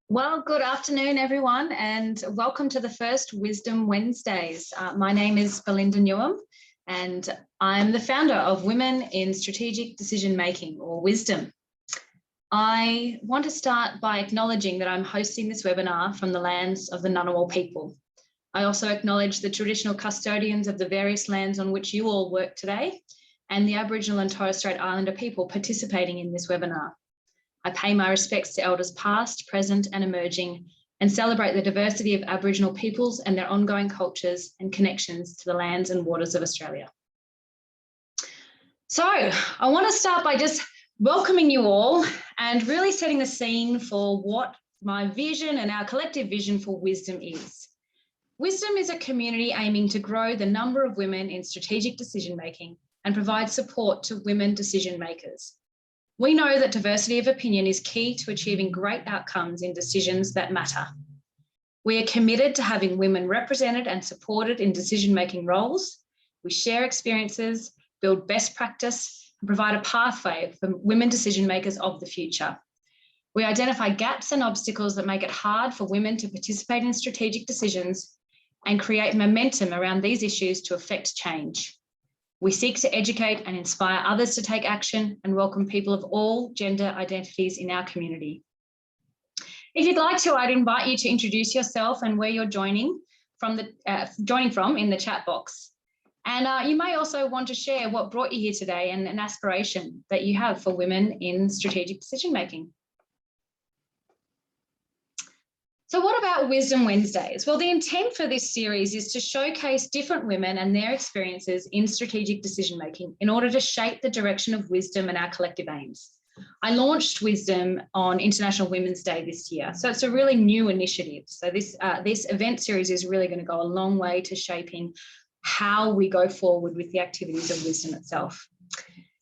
Well, good afternoon, everyone, and welcome to the first Wisdom Wednesdays. My name is Belinda Newham, and I'm the founder of Women in Strategic Decision Making, or WiSDM. I want to start by acknowledging that I'm hosting this webinar from the lands of the Ngunnawal people. I also acknowledge the traditional custodians of the various lands on which you all work today, and the Aboriginal and Torres Strait Islander people participating in this webinar. I pay my respects to elders past, present and emerging, and celebrate the diversity of Aboriginal peoples and their ongoing cultures and connections to the lands and waters of Australia. So I want to start by just welcoming you all and really setting the scene for what my vision and our collective vision for WiSDM is. WiSDM is a community aiming to grow the number of women in strategic decision making and provide support to women decision makers. We know that diversity of opinion is key to achieving great outcomes in decisions that matter. We are committed to having women represented and supported in decision-making roles. We share experiences, build best practice, and provide a pathway for women decision makers of the future. We identify gaps and obstacles that make it hard for women to participate in strategic decisions and create momentum around these issues to affect change. We seek to educate and inspire others to take action and welcome people of all gender identities in our community. If you'd like to, I'd invite you to introduce yourself and where you're joining from in the chat box. And you may also want to share what brought you here today and an aspiration that you have for women in strategic decision making. So what about Wisdom Wednesdays? Well, the intent for this series is to showcase different women and their experiences in strategic decision making in order to shape the direction of WiSDM and our collective aims. I launched WiSDM on International Women's Day this year, so it's a really new initiative. So this event series is really going to go a long way to shaping how we go forward with the activities of WiSDM itself.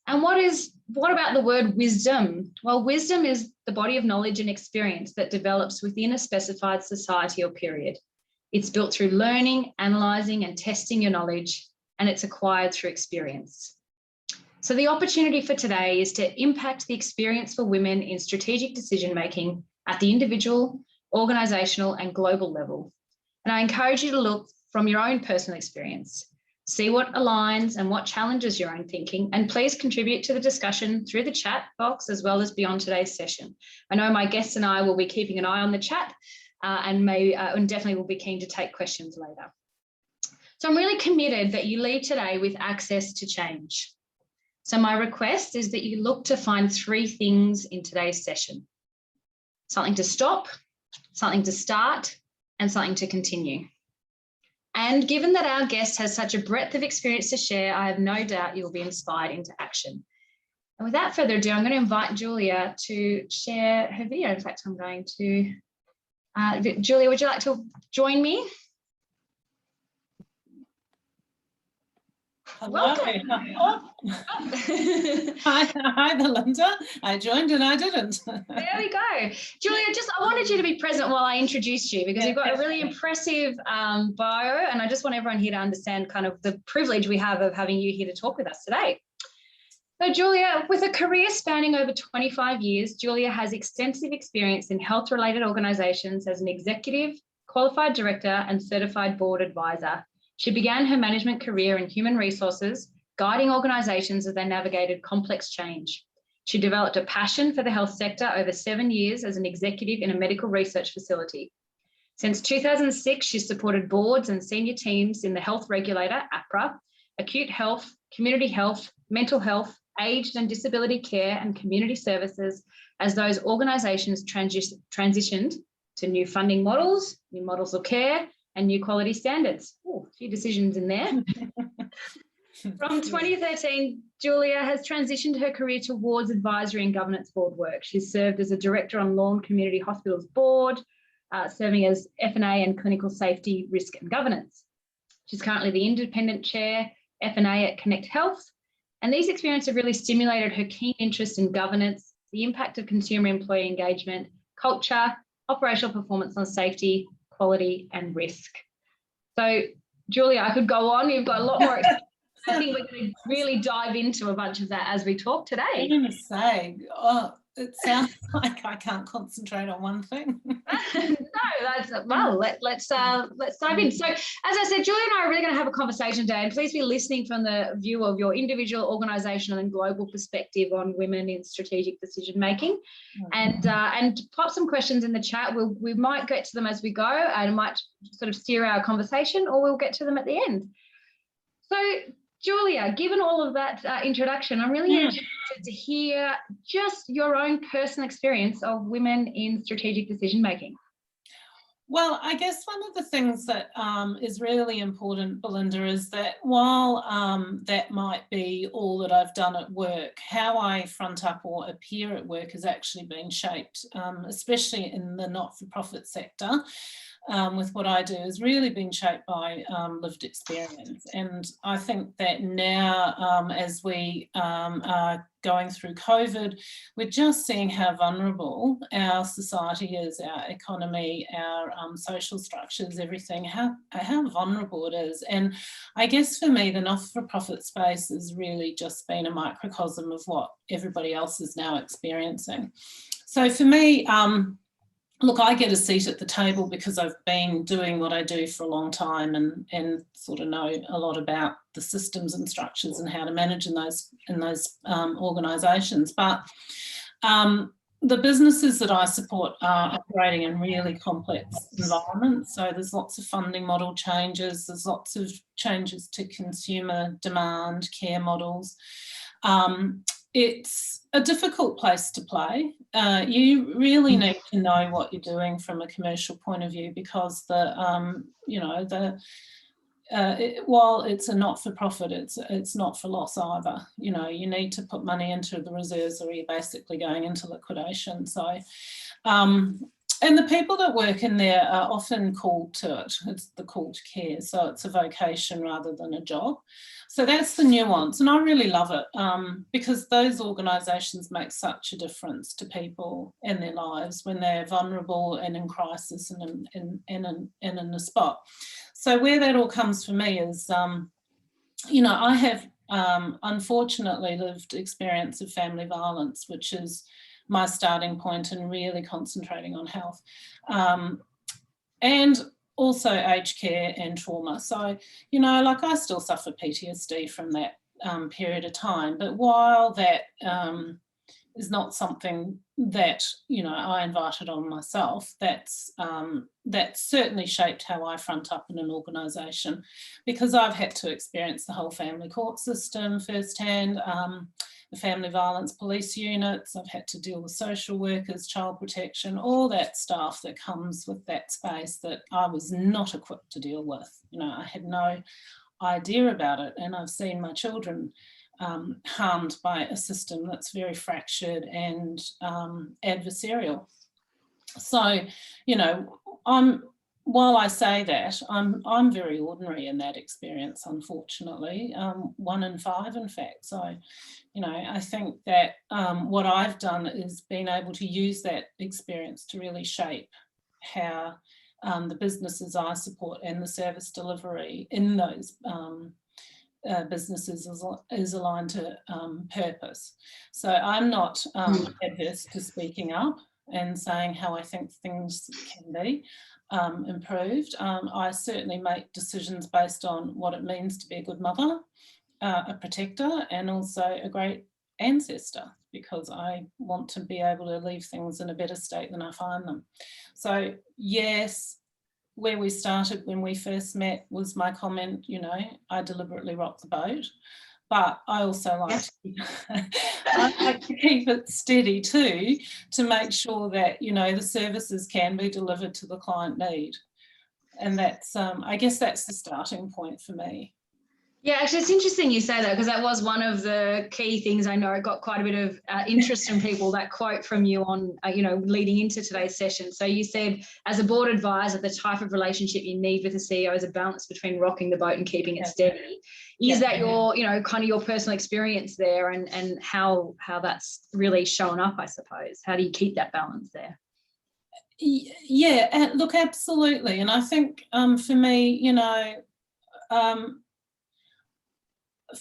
And what about the word wisdom? Well, wisdom is the body of knowledge and experience that develops within a specified society or period. It's built through learning, analysing and testing your knowledge, and it's acquired through experience. So the opportunity for today is to impact the experience for women in strategic decision-making at the individual, organisational and global level. And I encourage you to look from your own personal experience. See what aligns and what challenges your own thinking, and please contribute to the discussion through the chat box as well as beyond today's session. I know my guests and I will be keeping an eye on the chat and definitely will be keen to take questions later. So I'm really committed that you leave today with access to change. So my request is that you look to find 3 things in today's session: something to stop, something to start, and something to continue. And given that our guest has such a breadth of experience to share, I have no doubt you'll be inspired into action. And without further ado, I'm going to invite Julia to share her video. In fact, I'm going to, Julia, would you like to join me? Hello. Hi, Belinda. I joined and I didn't. There we go. Julia, I wanted you to be present while I introduced you, because you've got a really impressive bio, and I just want everyone here to understand kind of the privilege we have of having you here to talk with us today. So Julia, with a career spanning over 25 years, Julia has extensive experience in health-related organisations as an executive, qualified director and certified board advisor. She began her management career in human resources, guiding organisations as they navigated complex change. She developed a passion for the health sector over 7 years as an executive in a medical research facility. Since 2006, she's supported boards and senior teams in the health regulator, APRA, acute health, community health, mental health, aged and disability care and community services as those organisations transitioned to new funding models, new models of care, and new quality standards. Oh, a few decisions in there. From 2013, Julia has transitioned her career towards advisory and governance board work. She's served as a director on Lawn Community Hospitals Board, serving as F&A and Clinical Safety, Risk and Governance. She's currently the independent chair, F&A at Connect Health, and these experiences have really stimulated her keen interest in governance, the impact of consumer employee engagement, culture, operational performance on safety, quality and risk. So Julia, I could go on. You've got a lot more experience. I think we're going to really dive into a bunch of that as we talk today. I'm going to say, it sounds like I can't concentrate on one thing. Let's dive in. So, as I said, Julia and I are really going to have a conversation today, and please be listening from the view of your individual, organisational, and global perspective on women in strategic decision making, and pop some questions in the chat. We might get to them as we go, and might sort of steer our conversation, or we'll get to them at the end. So, Julia, given all of that introduction, I'm really interested to hear just your own personal experience of women in strategic decision making. Well, I guess one of the things that is really important, Belinda, is that while that might be all that I've done at work, how I front up or appear at work has actually been shaped, especially in the not-for-profit sector. With what I do has really been shaped by lived experience. And I think that now, as we are going through COVID, we're just seeing how vulnerable our society is, our economy, our social structures, everything, how vulnerable it is. And I guess for me, the not-for-profit space has really just been a microcosm of what everybody else is now experiencing. So for me, look, I get a seat at the table because I've been doing what I do for a long time and sort of know a lot about the systems and structures and how to manage in those organisations. But the businesses that I support are operating in really complex environments. So there's lots of funding model changes, there's lots of changes to consumer demand, care models. It's a difficult place to play. You really need to know what you're doing from a commercial point of view, because while it's a not-for-profit, it's not for loss either. You know, you need to put money into the reserves or you're basically going into liquidation. So, and the people that work in there are often called to it. It's the call to care. So it's a vocation rather than a job. So that's the nuance. And I really love it because those organisations make such a difference to people in their lives when they're vulnerable and in crisis and in a spot. So where that all comes for me is, you know, I have unfortunately lived experience of family violence, which is my starting point in really concentrating on health, and also aged care and trauma. So, you know, like I still suffer PTSD from that period of time, but while that is not something that, you know, I invited on myself, that's certainly shaped how I front up in an organisation, because I've had to experience the whole family court system firsthand, the family violence police units, I've had to deal with social workers, child protection, all that stuff that comes with that space that I was not equipped to deal with. You know, I had no idea about it, and I've seen my children harmed by a system that's very fractured and adversarial. So, you know, while I say that, I'm very ordinary in that experience, unfortunately, 1 in 5, in fact. So, you know, I think that what I've done is been able to use that experience to really shape how the businesses I support and the service delivery in those businesses is aligned to purpose. So I'm not adverse to speaking up and saying how I think things can be improved. I certainly make decisions based on what it means to be a good mother, a protector, and also a great ancestor, because I want to be able to leave things in a better state than I find them. So yes, where we started when we first met was my comment, you know, I deliberately rocked the boat, but I also like to keep it steady too, to make sure that, you know, the services can be delivered to the client need. And that's, I guess that's the starting point for me. Yeah, actually, it's interesting you say that, because that was one of the key things. I know it got quite a bit of interest from people, that quote from you on, you know, leading into today's session. So you said, as a board advisor, the type of relationship you need with a CEO is a balance between rocking the boat and keeping it steady. Is that your, you know, kind of your personal experience there, and how that's really shown up, I suppose? How do you keep that balance there? Yeah, look, absolutely. And I think for me, you know,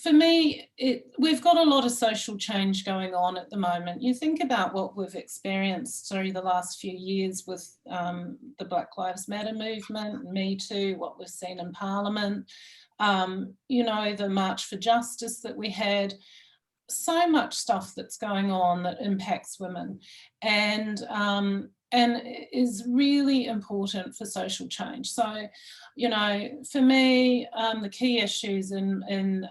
For me, we've got a lot of social change going on at the moment. You think about what we've experienced through the last few years with the Black Lives Matter movement, Me Too, what we've seen in Parliament, you know, the March for Justice that we had. So much stuff that's going on that impacts women, and is really important for social change. So, you know, for me, the key issues in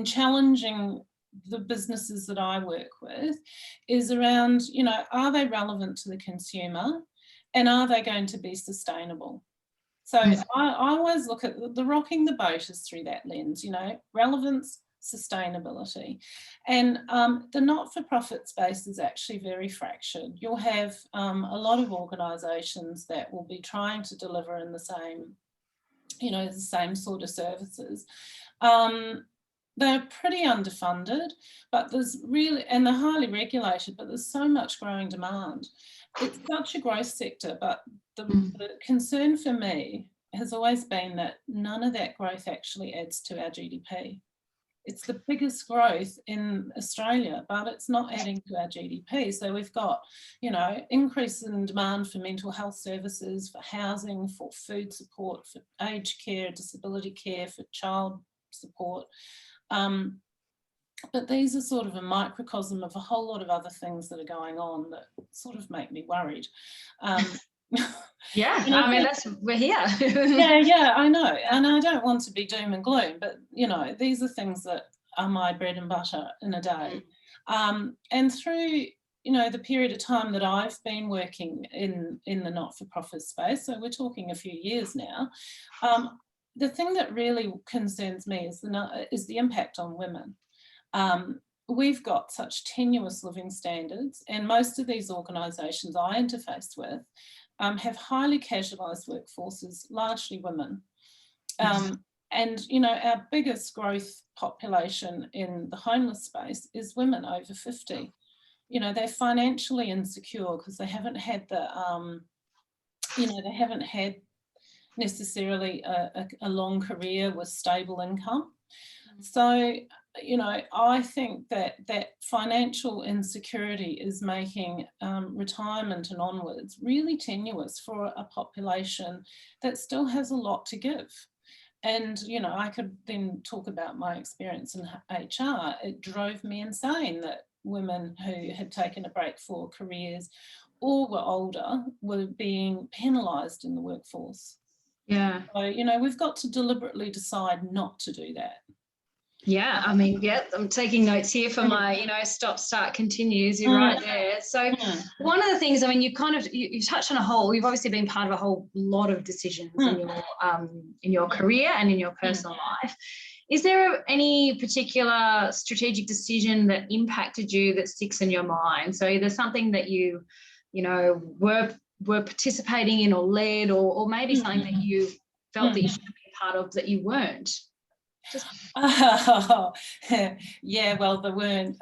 challenging the businesses that I work with is around, you know, are they relevant to the consumer, and are they going to be sustainable? So I always look at the rocking the boat is through that lens, you know, relevance, sustainability. And the not-for-profit space is actually very fractured. You'll have a lot of organisations that will be trying to deliver in the same, you know, the same sort of services. They're pretty underfunded, but there's really, and they're highly regulated, but there's so much growing demand. It's such a growth sector, but the concern for me has always been that none of that growth actually adds to our GDP. It's the biggest growth in Australia, but it's not adding to our GDP. So we've got, you know, increase in demand for mental health services, for housing, for food support, for aged care, disability care, for child support. But these are sort of a microcosm of a whole lot of other things that are going on that sort of make me worried. Yeah, I mean, we're here. yeah, I know. And I don't want to be doom and gloom, but, you know, these are things that are my bread and butter in a day. And through, you know, the period of time that I've been working in the not-for-profit space, so we're talking a few years now, the thing that really concerns me is the impact on women. We've got such tenuous living standards, and most of these organisations I interface with have highly casualised workforces, largely women. And, you know, our biggest growth population in the homeless space is women over 50. You know, they're financially insecure because they haven't had the, you know, they haven't had necessarily a long career with stable income. So, you know, I think that financial insecurity is making retirement and onwards really tenuous for a population that still has a lot to give. And, you know, I could then talk about my experience in HR. It drove me insane that women who had taken a break for careers or were older were being penalised in the workforce. Yeah. So, you know, we've got to deliberately decide not to do that. Yeah, I mean, yeah, I'm taking notes here for my, you know, stop, start, continues. You're right there. So one of the things, I mean, you kind of, you touched on you've obviously been part of a whole lot of decisions in your career and in your personal life. Is there any particular strategic decision that impacted you that sticks in your mind? So either something that you know, were participating in or led, or maybe something that you felt that you should have been part of that you weren't. Yeah, well, there weren't.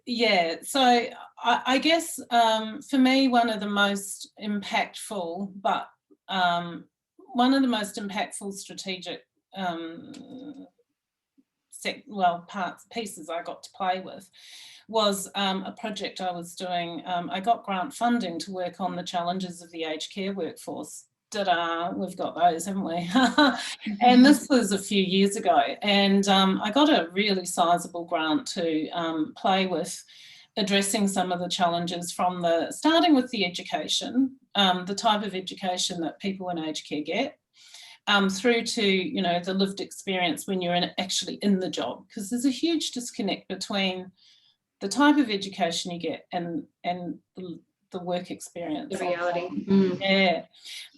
Yeah, so I guess for me, one of the most impactful, strategic pieces I got to play with was a project I was doing. I got grant funding to work on the challenges of the aged care workforce. Ta-da, we've got those, haven't we? And this was a few years ago, and I got a really sizable grant to play with addressing some of the challenges from starting with the education, the type of education that people in aged care get, through to, you know, the lived experience when you're actually in the job, because there's a huge disconnect between the type of education you get and the work experience. The reality. Yeah.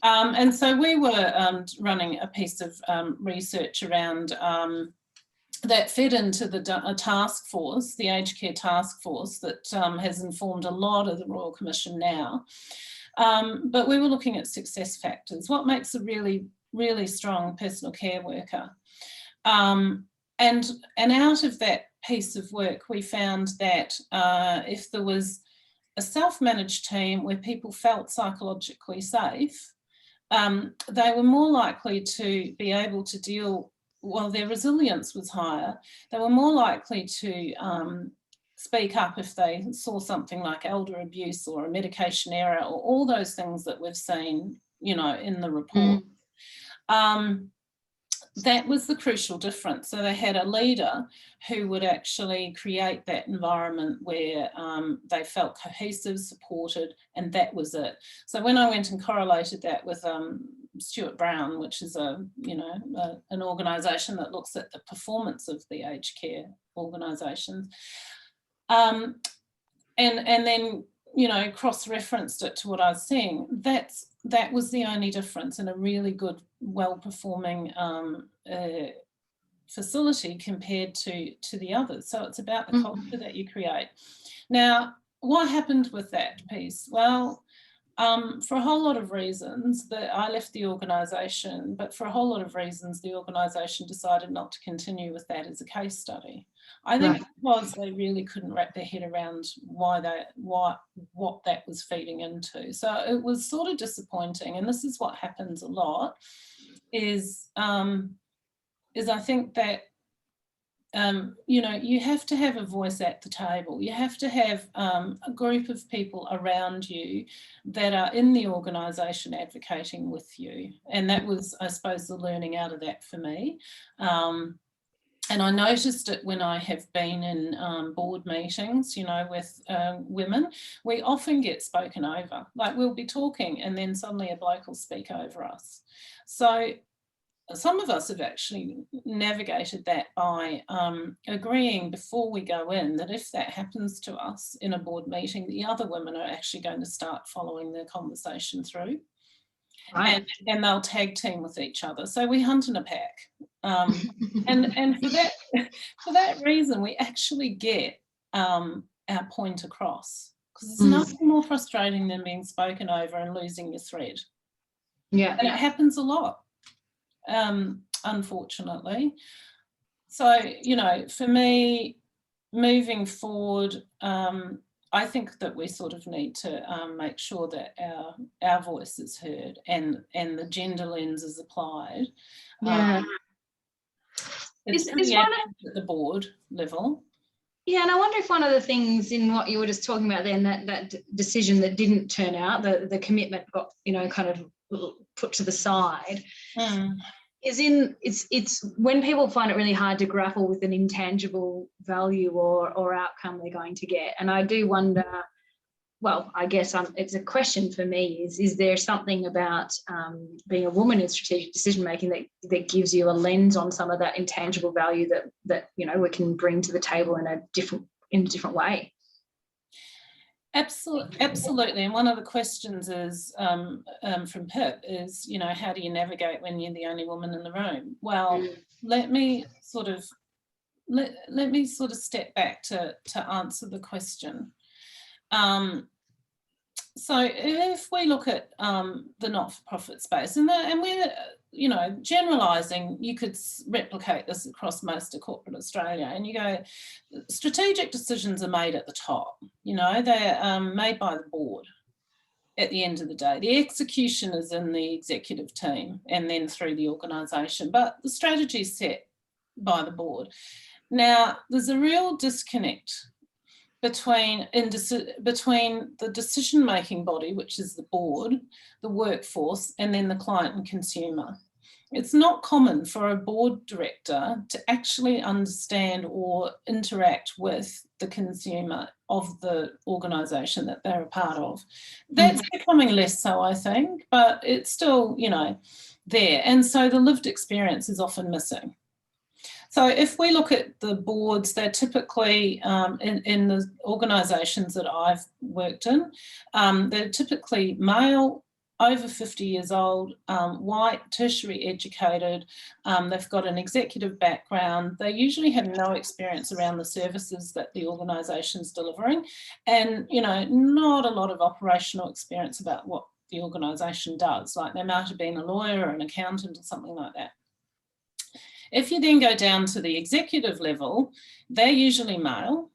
And so we were running a piece of research around that fed into the task force, the aged care task force that has informed a lot of the Royal Commission now. But we were looking at success factors. What makes a really, really strong personal care worker? And out of that piece of work, we found that if there was a self-managed team where people felt psychologically safe, they were more likely to be able to deal well, their resilience was higher. They were more likely to speak up if they saw something like elder abuse or a medication error, or all those things that we've seen, you know, in the report. That was the crucial difference. So they had a leader who would actually create that environment where they felt cohesive, supported, and that was it. So when I went and correlated that with Stuart Brown, which is an organisation that looks at the performance of the aged care organisations, and then, you know, cross-referenced it to what I was seeing, that was the only difference in a really good, well-performing facility compared to the others. So it's about the culture that you create. Now, what happened with that piece? Well, for a whole lot of reasons, that I left the organisation, but for a whole lot of reasons, the organisation decided not to continue with that as a case study. I think because they really couldn't wrap their head around what that was feeding into. So it was sort of disappointing, and this is what happens a lot, is I think that you know, you have to have a voice at the table. You have to have a group of people around you that are in the organisation advocating with you. And that was, I suppose, the learning out of that for me. And I noticed it when I have been in board meetings, you know, with women. We often get spoken over. Like, we'll be talking and then suddenly a bloke will speak over us. So some of us have actually navigated that by agreeing before we go in that if that happens to us in a board meeting, the other women are actually going to start following the conversation through. Right. And they'll tag team with each other. So we hunt in a pack. And for that reason, we actually get our point across, because there's nothing more frustrating than being spoken over and losing your thread. Yeah. And it happens a lot, unfortunately. So, you know, for me, moving forward, I think that we sort of need to make sure that our voice is heard and the gender lens is applied. Yeah. It's pretty active at the board level. Yeah, and I wonder if one of the things in what you were just talking about then, that decision that didn't turn out, the commitment got, you know, kind of put to the side, it's when people find it really hard to grapple with an intangible value or outcome they're going to get. And I do wonder, well, I guess it's a question for me, is there something about being a woman in strategic decision making that gives you a lens on some of that intangible value that you know, we can bring to the table in a different way? Absolutely. And one of the questions is from Pip is, you know, how do you navigate when you're the only woman in the room? Well, let me sort of step back to answer the question. So if we look at the not-for-profit space, and we're, you know, generalising, you could replicate this across most of corporate Australia, and you go, strategic decisions are made at the top, you know, they're made by the board at the end of the day. The execution is in the executive team and then through the organisation, but the strategy is set by the board. Now, there's a real disconnect between the decision-making body, which is the board, the workforce, and then the client and consumer. It's not common for a board director to actually understand or interact with the consumer of the organisation that they're a part of. That's becoming less so, I think, but it's still, you know, there. And so the lived experience is often missing. So if we look at the boards, they're typically, in the organisations that I've worked in, they're typically male, over 50 years old, white, tertiary educated, they've got an executive background, they usually have no experience around the services that the organisation's delivering, and, you know, not a lot of operational experience about what the organisation does, like they might have been a lawyer or an accountant or something like that. If you then go down to the executive level, they're usually male,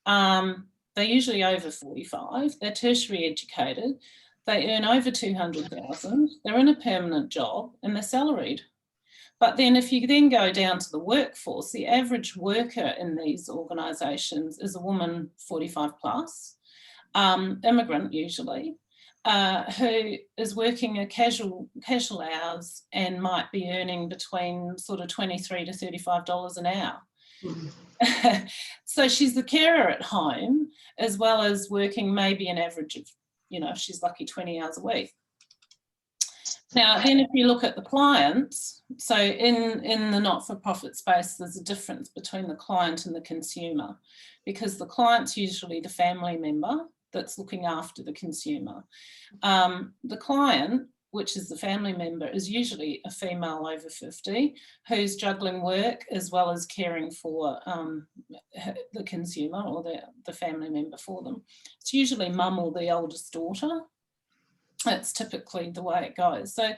they're usually over 45, they're tertiary educated, they earn over 200,000, they're in a permanent job and they're salaried. But then if you then go down to the workforce, the average worker in these organisations is a woman 45 plus, immigrant usually, who is working a casual hours and might be earning between sort of $23 to $35 an hour. Mm. So she's the carer at home, as well as working maybe an average of, you know, if she's lucky, 20 hours a week. Now, then if you look at the clients, so in the not-for-profit space, there's a difference between the client and the consumer, because the client's usually the family member that's looking after the consumer. The client, which is the family member, is usually a female over 50 who's juggling work as well as caring for the consumer or the family member for them. It's usually mum or the oldest daughter. That's typically the way it goes. So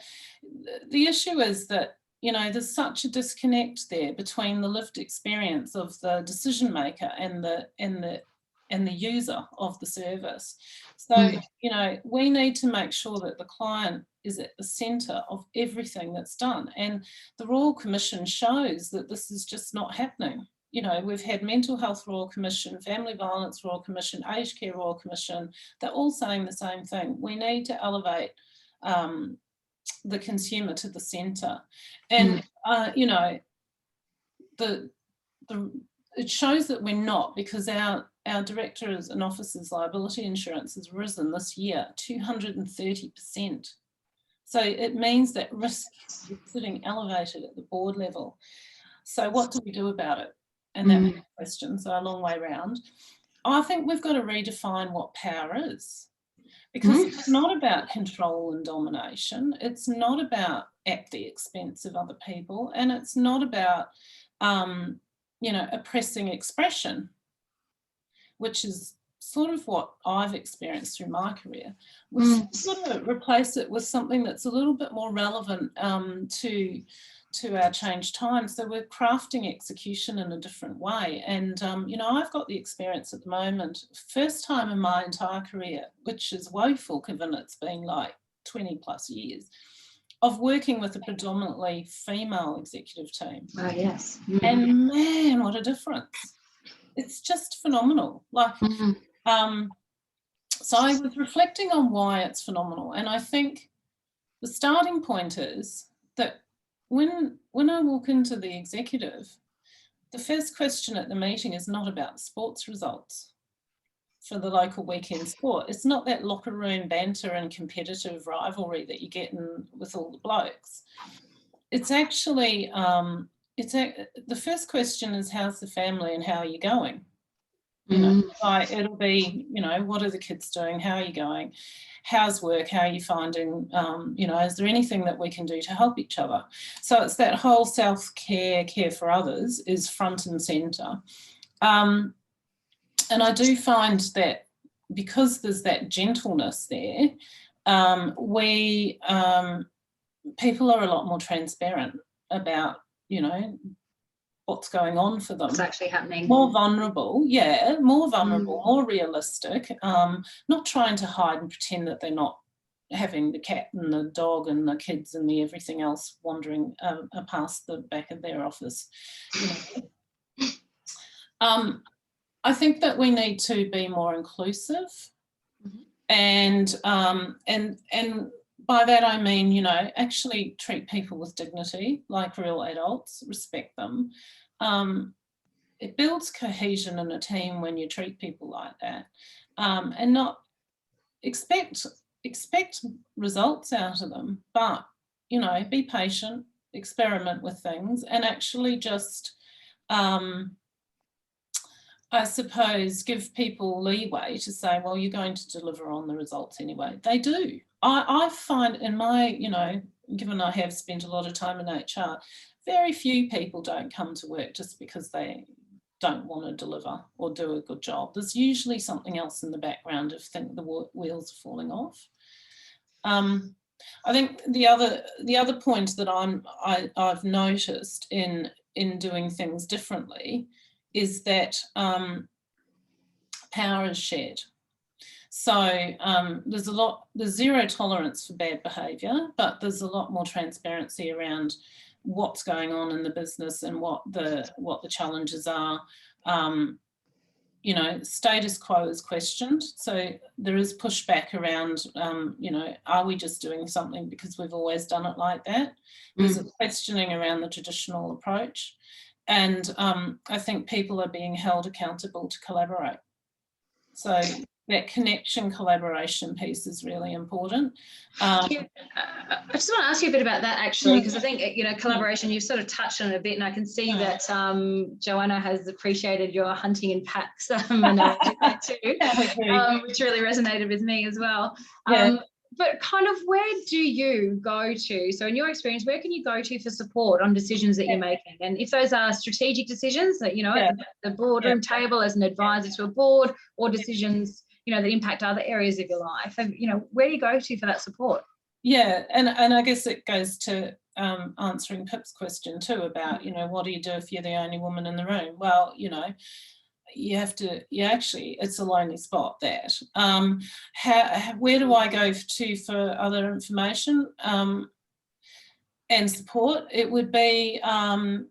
the issue is that, you know, there's such a disconnect there between the lived experience of the decision maker and the user of the service. So, you know, we need to make sure that the client is at the centre of everything that's done. And the Royal Commission shows that this is just not happening. You know, we've had Mental Health Royal Commission, Family Violence Royal Commission, Aged Care Royal Commission. They're all saying the same thing. We need to elevate the consumer to the centre. And, you know, it shows that we're not, because our directors and officers liability insurance has risen this year 230%. So it means that risk is sitting elevated at the board level. So what do we do about it? And that was the question, so a long way round. I think we've got to redefine what power is, because it's not about control and domination. It's not about at the expense of other people, and it's not about you know, oppressing expression, which is sort of what I've experienced through my career. We've sort of replace it with something that's a little bit more relevant to our changed times. So we're crafting execution in a different way. And, you know, I've got the experience at the moment, first time in my entire career, which is woeful given it's been like 20 plus years, of working with a predominantly female executive team. Oh, yes. And man, what a difference. It's just phenomenal. Like, so I was reflecting on why it's phenomenal. And I think the starting point is that when I walk into the executive, the first question at the meeting is not about the sports results for the local weekend sport. It's not that locker room banter and competitive rivalry that you get in with all the blokes. It's actually, the first question is, how's the family and how are you going? You know, like it'll be, you know, what are the kids doing? How are you going? How's work? How are you finding, you know, is there anything that we can do to help each other? So it's that whole self-care, care for others is front and centre. And I do find that because there's that gentleness there, people are a lot more transparent about, you know, what's going on for them. What's actually happening. More vulnerable, yeah, more vulnerable, more realistic, not trying to hide and pretend that they're not having the cat and the dog and the kids and the everything else wandering past the back of their office. You know. I think that we need to be more inclusive, and by that I mean, you know, actually treat people with dignity, like real adults, respect them. It builds cohesion in a team when you treat people like that, and not expect results out of them, but, you know, be patient, experiment with things, and actually just, I suppose, give people leeway to say, well, you're going to deliver on the results anyway. They do. I find in my, you know, given I have spent a lot of time in HR, very few people don't come to work just because they don't want to deliver or do a good job. There's usually something else in the background if the wheels are falling off. I think the other point that I've noticed in doing things differently is that power is shared. So there's zero tolerance for bad behaviour, but there's a lot more transparency around what's going on in the business and what the challenges are. You know, status quo is questioned. So there is pushback around, you know, are we just doing something because we've always done it like that? There's a questioning around the traditional approach. And I think people are being held accountable to collaborate. So that connection collaboration piece is really important. I just want to ask you a bit about that, actually, because I think, you know, collaboration, you've sort of touched on it a bit, and I can see that Joanna has appreciated your hunting in packs analogy there too, which really resonated with me as well. But kind of where do you go to? So in your experience, where can you go to for support on decisions that you're making? And if those are strategic decisions that, you know, at the boardroom table as an advisor to a board, or decisions, you know, that impact other areas of your life, and, you know, where do you go to for that support? Yeah, and I guess it goes to answering Pip's question too about, you know, what do you do if you're the only woman in the room? Well, you know, you have to, actually, it's a lonely spot, that. Where do I go to for other information and support? It would be, I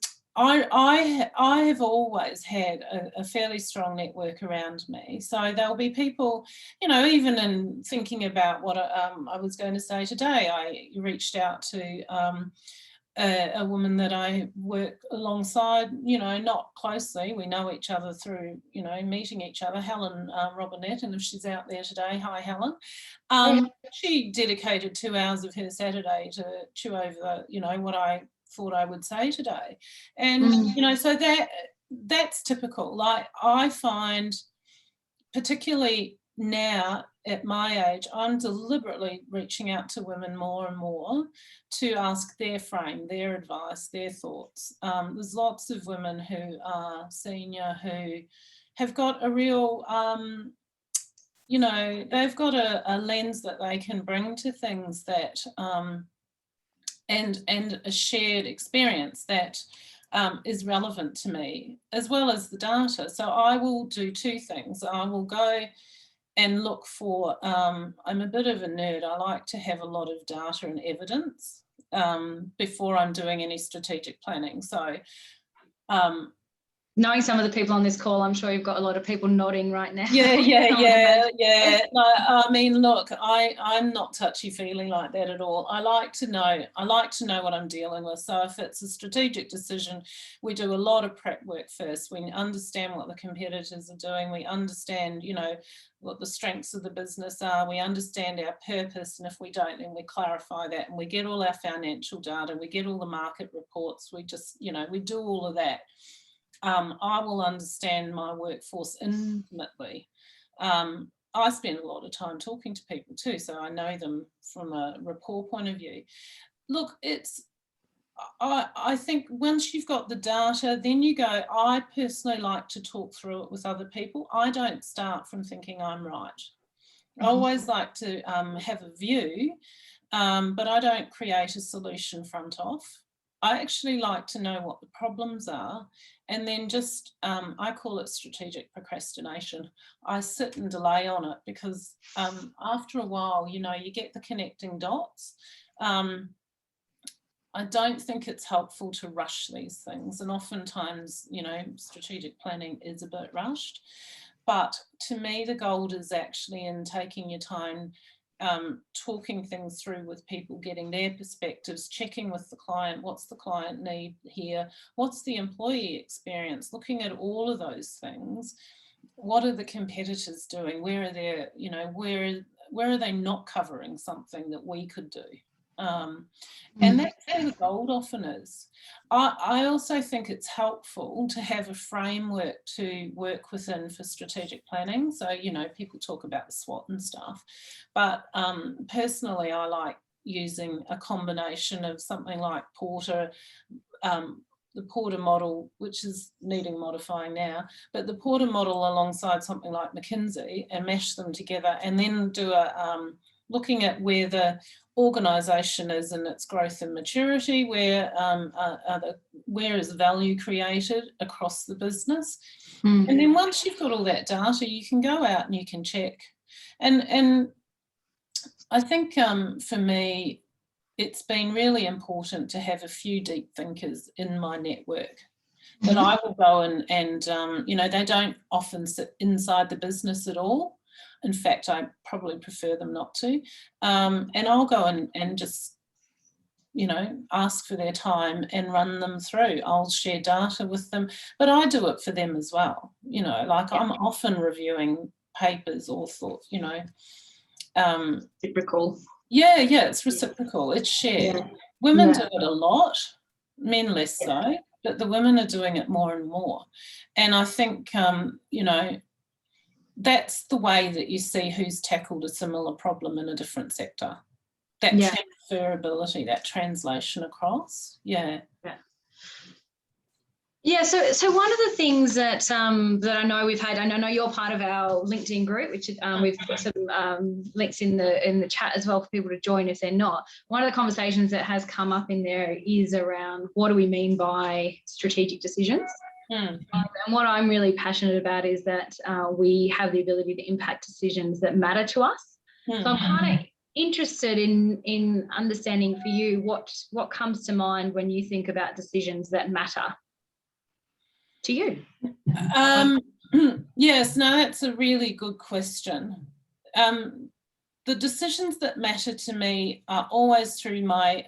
have always had a fairly strong network around me. So there'll be people, you know, even in thinking about what I was going to say today, I reached out to a woman that I work alongside, you know, not closely. We know each other through, you know, meeting each other, Helen Robinette, and if she's out there today, hi, Helen. She dedicated 2 hours of her Saturday to chew over, you know, what I thought I would say today. And, you know, so that's typical. Like, I find, particularly now at my age, I'm deliberately reaching out to women more and more to ask their frame, their advice, their thoughts. There's lots of women who are senior who have got a real, you know, they've got a lens that they can bring to things that, and a shared experience that is relevant to me, as well as the data. So I will do two things. I will go and look for, I'm a bit of a nerd. I like to have a lot of data and evidence before I'm doing any strategic planning. So knowing some of the people on this call, I'm sure you've got a lot of people nodding right now. Yeah. No, I mean, look, I'm not touchy-feely like that at all. I like to know what I'm dealing with. So if it's a strategic decision, we do a lot of prep work first. We understand what the competitors are doing. We understand, you know, what the strengths of the business are. We understand our purpose, and if we don't, then we clarify that, and we get all our financial data. We get all the market reports. We just, you know, we do all of that. I will understand my workforce intimately. I spend a lot of time talking to people too, so I know them from a rapport point of view. Look, I think once you've got the data, then you go, I personally like to talk through it with other people. I don't start from thinking I'm right. I always like to have a view, but I don't create a solution front off. I actually like to know what the problems are, and then just, I call it strategic procrastination. I sit and delay on it because after a while, you know, you get the connecting dots. I don't think it's helpful to rush these things, and oftentimes, you know, strategic planning is a bit rushed. But to me, the gold is actually in taking your time, talking things through with people, getting their perspectives, checking with the client, what's the client need here, what's the employee experience, looking at all of those things. What are the competitors doing? Where are they, you know, where are they not covering something that we could do? And that's where the gold often is. I also think it's helpful to have a framework to work within for strategic planning. So, you know, people talk about the SWOT and stuff, but personally, I like using a combination of something like Porter, the Porter model, which is needing modifying now, but the Porter model alongside something like McKinsey, and mash them together, and then do a looking at where the organisation is in its growth and maturity, where is value created across the business. And then once you've got all that data, you can go out and you can check. And I think for me, it's been really important to have a few deep thinkers in my network that I will go and you know, they don't often sit inside the business at all. In fact, I probably prefer them not to. And I'll go and just, you know, ask for their time and run them through. I'll share data with them, but I do it for them as well. You know, like I'm often reviewing papers or thoughts, you know. Reciprocal. Yeah, it's reciprocal. It's shared. Women do it a lot, men less so, but the women are doing it more and more. And I think, you know, that's the way that you see who's tackled a similar problem in a different sector. That transferability, that translation across. Yeah. So one of the things that that I know we've had, and I know you're part of our LinkedIn group, which we've got some links in the chat as well for people to join if they're not. One of the conversations that has come up in there is around what do we mean by strategic decisions. And what I'm really passionate about is that we have the ability to impact decisions that matter to us. So I'm kind of interested in understanding for you what comes to mind when you think about decisions that matter to you. Yes, no, that's a really good question. The decisions that matter to me are always through my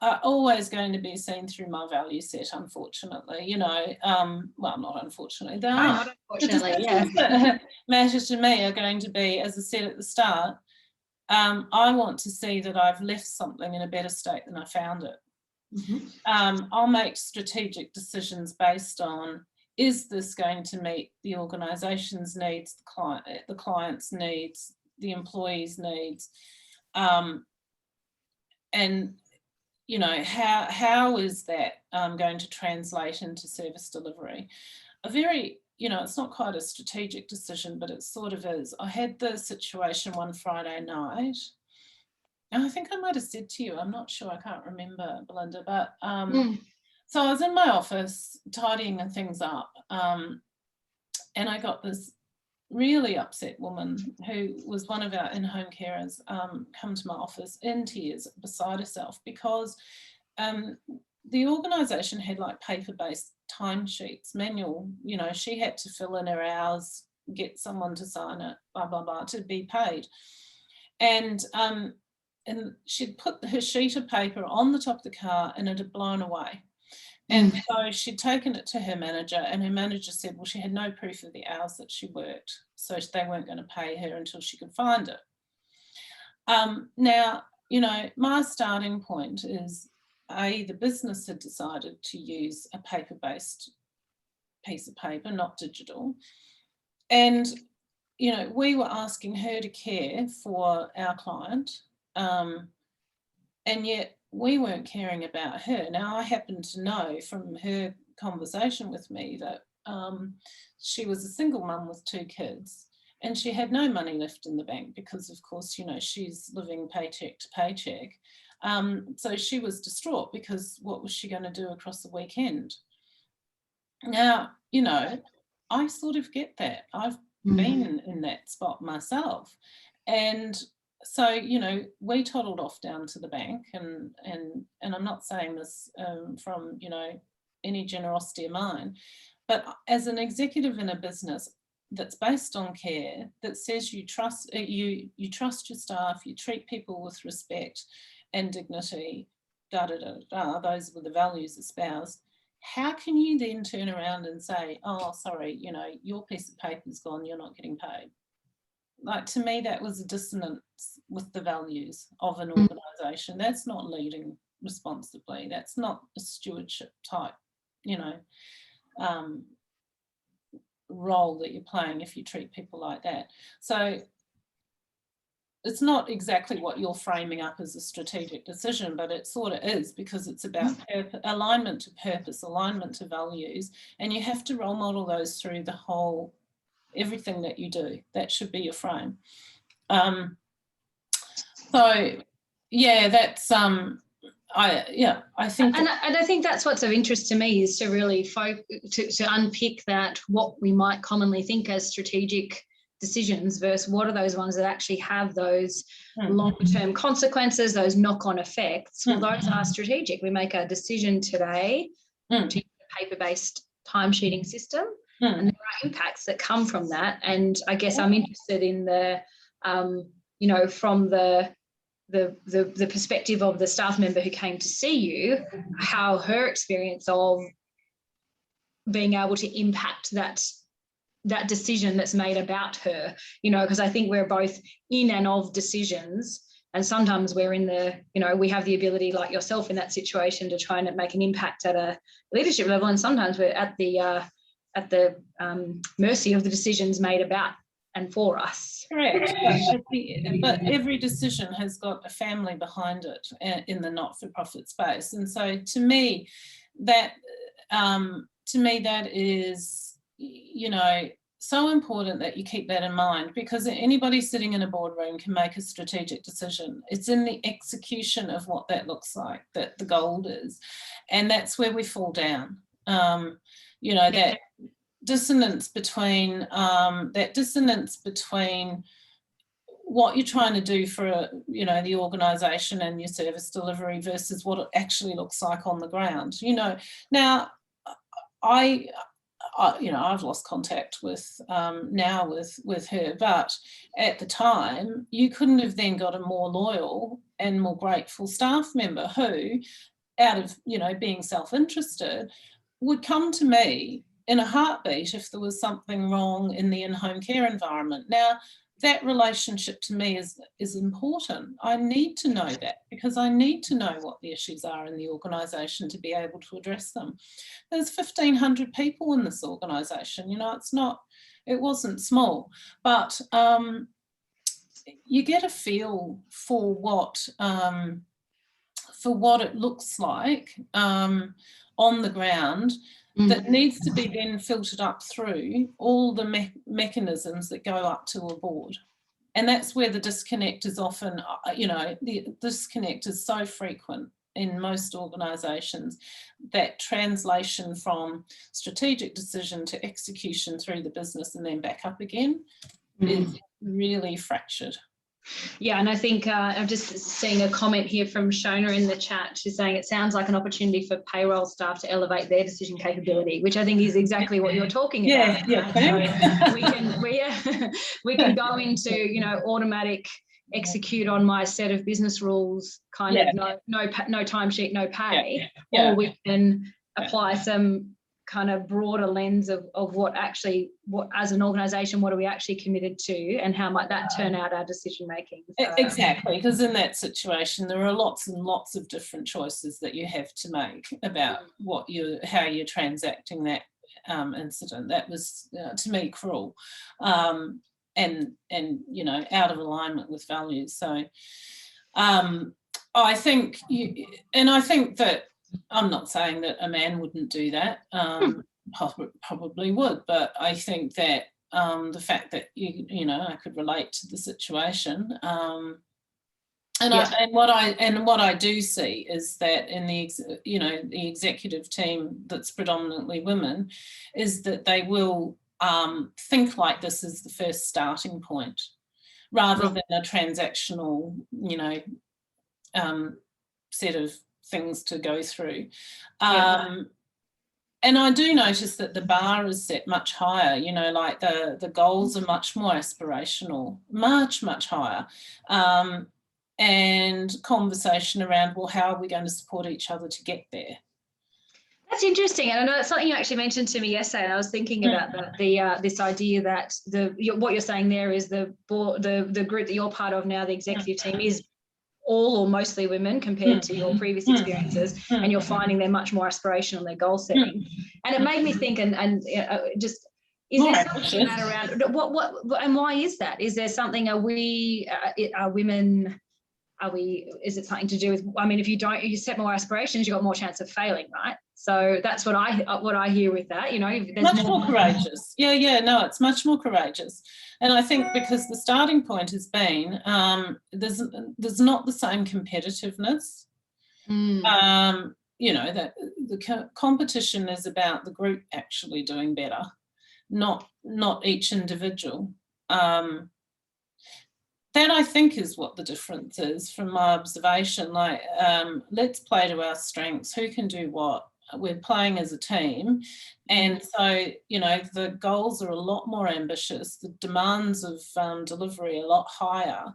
are always going to be seen through my value set, unfortunately, you know. Well, not unfortunately, they are. Not unfortunately, the decisions that matter to me are going to be, as I said at the start, I want to see that I've left something in a better state than I found it. I'll make strategic decisions based on, is this going to meet the organisation's needs, the client's needs, the employees' needs, and you know, how is that going to translate into service delivery? A very, you know, it's not quite a strategic decision, but it sort of is. I had the situation one Friday night, and I think I might have said to you, I'm not sure, I can't remember, Belinda, but so I was in my office tidying things up, and I got this really upset woman who was one of our in-home carers come to my office in tears, beside herself, because the organisation had like paper-based timesheets, manual, you know, she had to fill in her hours, get someone to sign it, blah, blah, blah, to be paid. And she'd put her sheet of paper on the top of the car and it had blown away. And so she'd taken it to her manager, and her manager said, well, she had no proof of the hours that she worked, so they weren't going to pay her until she could find it. Now, you know, my starting point is, the business had decided to use a paper-based piece of paper, not digital. And, you know, we were asking her to care for our client, and yet we weren't caring about her. Now, I happen to know from her conversation with me that she was a single mum with 2 kids, and she had no money left in the bank because, of course, you know, she's living paycheck to paycheck. So she was distraught because what was she going to do across the weekend? Now, you know, I sort of get that. I've been in that spot myself. And so, you know, we toddled off down to the bank, and I'm not saying this from, you know, any generosity of mine, but as an executive in a business that's based on care, that says you trust you trust your staff, you treat people with respect and dignity, those were the values espoused. How can you then turn around and say, oh, sorry, you know, your piece of paper's gone, you're not getting paid? Like, to me, that was a dissonance with the values of an organisation. That's not leading responsibly. That's not a stewardship type, you know, role that you're playing if you treat people like that. So it's not exactly what you're framing up as a strategic decision, but it sort of is, because it's about alignment to purpose, alignment to values, and you have to role model those through the whole, everything that you do. That should be your frame. So yeah, that's I think, and I think that's what's of interest to me, is to really to unpick that, what we might commonly think as strategic decisions versus what are those ones that actually have those longer-term consequences, those knock-on effects. Well, those are strategic. We make a decision today to use a paper-based timesheeting system, and there are impacts that come from that. And I guess I'm interested in the, you know, from the perspective of the staff member who came to see you, how her experience of being able to impact that decision that's made about her, you know, because I think we're both in and of decisions, and sometimes we're in the, you know, we have the ability, like yourself in that situation, to try and make an impact at a leadership level, and sometimes we're at the mercy of the decisions made about and for us. Correct, but every decision has got a family behind it in the not-for-profit space, and so to me that is, you know, so important that you keep that in mind, because anybody sitting in a boardroom can make a strategic decision. It's in the execution of what that looks like that the gold is, and that's where we fall down. You know, that dissonance between what you're trying to do for, you know, the organisation and your service delivery versus what it actually looks like on the ground. You know, now you know, I've lost contact with now with her, but at the time you couldn't have then got a more loyal and more grateful staff member who, out of, you know, being self-interested, would come to me in a heartbeat if there was something wrong in the in-home care environment. Now, that relationship to me is important. I need to know that, because I need to know what the issues are in the organisation to be able to address them. There's 1,500 people in this organisation, you know, it wasn't small, but you get a feel for what it looks like on the ground, that needs to be then filtered up through all the mechanisms that go up to a board. And that's where the disconnect is often, you know, the disconnect is so frequent in most organisations, that translation from strategic decision to execution through the business and then back up again is really fractured. Yeah, and I think I'm just seeing a comment here from Shona in the chat. She's saying it sounds like an opportunity for payroll staff to elevate their decision capability, which I think is exactly what you're talking about. Yeah. So we can go into, you know, automatic execute on my set of business rules, kind of no timesheet, no pay, or we can apply some kind of broader lens of what as an organisation, what are we actually committed to, and how might that turn out our decision making. So, exactly, because in that situation there are lots and lots of different choices that you have to make about how you're transacting that incident. That was to me cruel, and you know, out of alignment with values. So I think that I'm not saying that a man wouldn't do that, probably would, but I think that the fact that you know, I could relate to the situation, what I do see is that in the executive team that's predominantly women, is that they will think like this is the first starting point, rather than a transactional, you know, set of things to go through. And I do notice that the bar is set much higher, you know, like the goals are much more aspirational, much higher. And conversation around, well, how are we going to support each other to get there? That's interesting, and I know it's something you actually mentioned to me yesterday, and I was thinking about this idea that what you're saying there is the group that you're part of now, the executive team, is all or mostly women compared to your previous experiences, and you're finding they're much more aspirational in their goal setting. And it made me think, and just, is there something around what and why is that? Is there something, is it something to do with, I mean, if you set more aspirations, you've got more chance of failing, right? So that's what I hear with that, you know. Much more courageous. No, it's much more courageous. And I think because the starting point has been, there's not the same competitiveness. You know, that the competition is about the group actually doing better, not each individual. that I think is what the difference is from my observation. Like, let's play to our strengths. Who can do what? We're playing as a team. And so, you know, the goals are a lot more ambitious. The demands of delivery are a lot higher.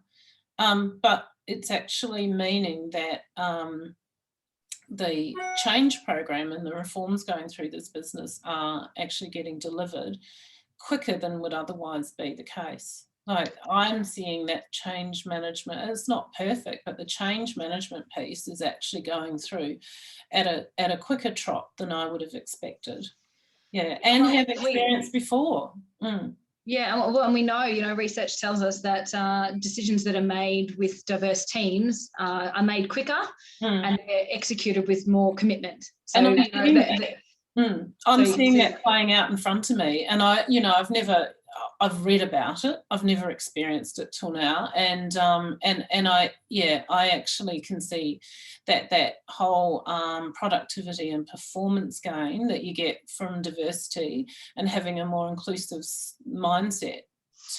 But it's actually meaning that the change program and the reforms going through this business are actually getting delivered quicker than would otherwise be the case. Like, I'm seeing that change management, it's not perfect, but the change management piece is actually going through at a quicker trot than I would have expected. Yeah, and have experienced before. Yeah, well, and we know, you know, research tells us that decisions that are made with diverse teams are made quicker and they're executed with more commitment. So, and I'm so seeing that playing out in front of me, and I've read about it. I've never experienced it till now, and I actually can see that whole productivity and performance gain that you get from diversity and having a more inclusive mindset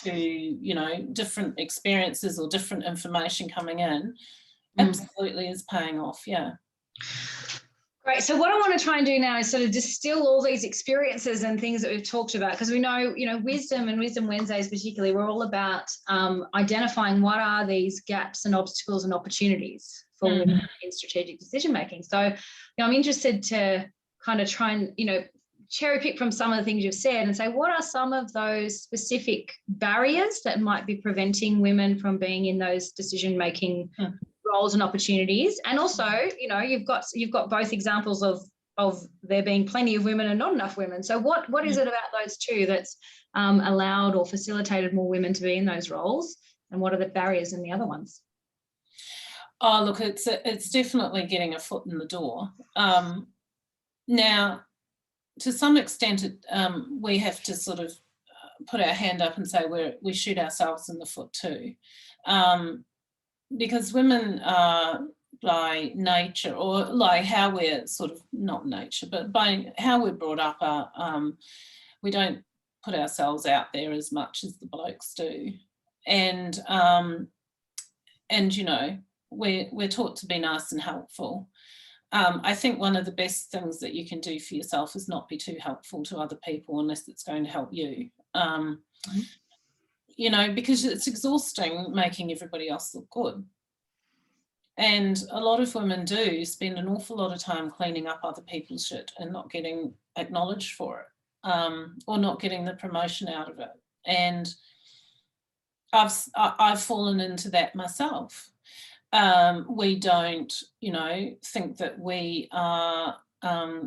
to, you know, different experiences or different information coming in, absolutely is paying off. Yeah. Great. So what I want to try and do now is sort of distill all these experiences and things that we've talked about, because we know, you know, Wisdom and Wisdom Wednesdays particularly, we're all about identifying what are these gaps and obstacles and opportunities for women in strategic decision making. So, you know, I'm interested to kind of try and, you know, cherry pick from some of the things you've said and say, what are some of those specific barriers that might be preventing women from being in those decision making roles and opportunities? And also, you know, you've got both examples of there being plenty of women and not enough women. So what is it about those two that's allowed or facilitated more women to be in those roles, and what are the barriers in the other ones? Oh, look, it's definitely getting a foot in the door. Now, to some extent, we have to sort of put our hand up and say we shoot ourselves in the foot too. Because women are, by nature, or like how we're sort of, not nature, but by how we're brought up, we don't put ourselves out there as much as the blokes do. And you know, we're taught to be nice and helpful. I think one of the best things that you can do for yourself is not be too helpful to other people unless it's going to help you. You know, because it's exhausting making everybody else look good. And a lot of women do spend an awful lot of time cleaning up other people's shit and not getting acknowledged for it, or not getting the promotion out of it. And I've fallen into that myself. We don't, you know, think that we are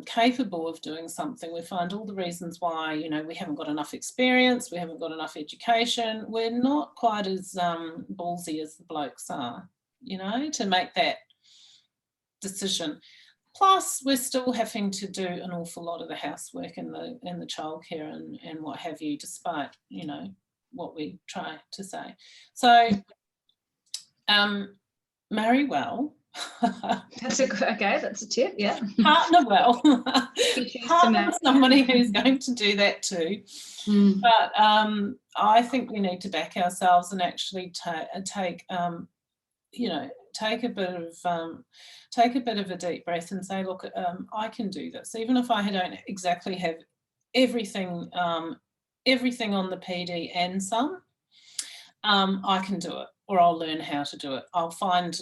capable of doing something. We find all the reasons why, you know, we haven't got enough experience, we haven't got enough education, we're not quite as ballsy as the blokes are, you know, to make that decision. Plus, we're still having to do an awful lot of the housework and the childcare and what have you, despite, you know, what we try to say. So, marry well. That's a tip. Yeah. Partner well. Partner somebody who's going to do that too. But I think we need to back ourselves and actually take you know, take a bit of a deep breath and say, look, I can do this, even if I don't exactly have everything on the PD and some. I can do it, or I'll learn how to do it. I'll find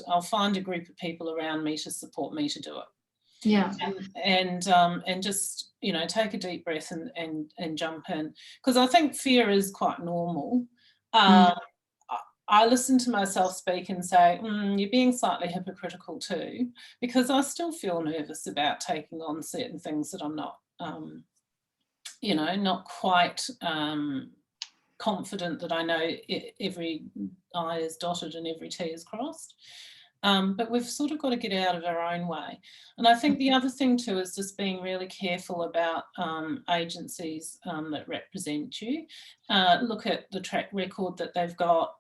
a group of people around me to support me to do it. Yeah. And just, you know, take a deep breath and jump in, because I think fear is quite normal. I listen to myself speak and say, you're being slightly hypocritical too, because I still feel nervous about taking on certain things that I'm not, you know, not quite confident that I know every I is dotted and every T is crossed. But we've sort of got to get out of our own way. And I think the other thing too is just being really careful about agencies that represent you. Look at the track record that they've got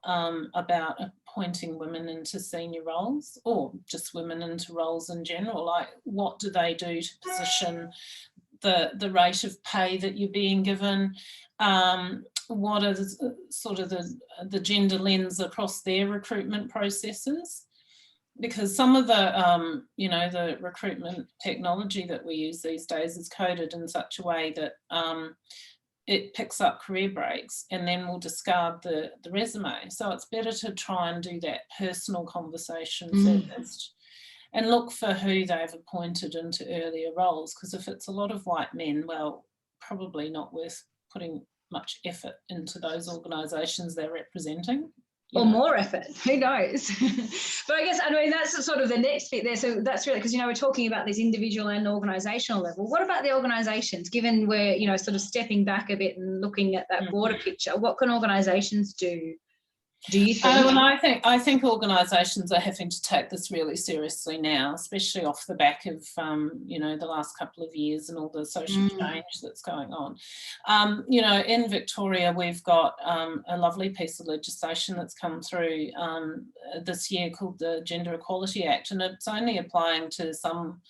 about appointing women into senior roles, or just women into roles in general. Like, what do they do to position the rate of pay that you're being given? What are sort of the gender lens across their recruitment processes, because some of the the recruitment technology that we use these days is coded in such a way that it picks up career breaks and then will discard the resume. So it's better to try and do that personal conversation first and look for who they've appointed into earlier roles, because if it's a lot of white men, well, probably not worth putting much effort into those organisations they're representing. Or more effort, who knows? But I guess, I mean, that's sort of the next bit there. So that's really, because, we're talking about this individual and organisational level. What about the organisations, given we're, sort of stepping back a bit and looking at that broader picture? What can organisations do you think? And I think organisations are having to take this really seriously now, especially off the back of the last couple of years and all the social change that's going on. In Victoria, we've got a lovely piece of legislation that's come through this year called the Gender Equality Act, and it's only applying to some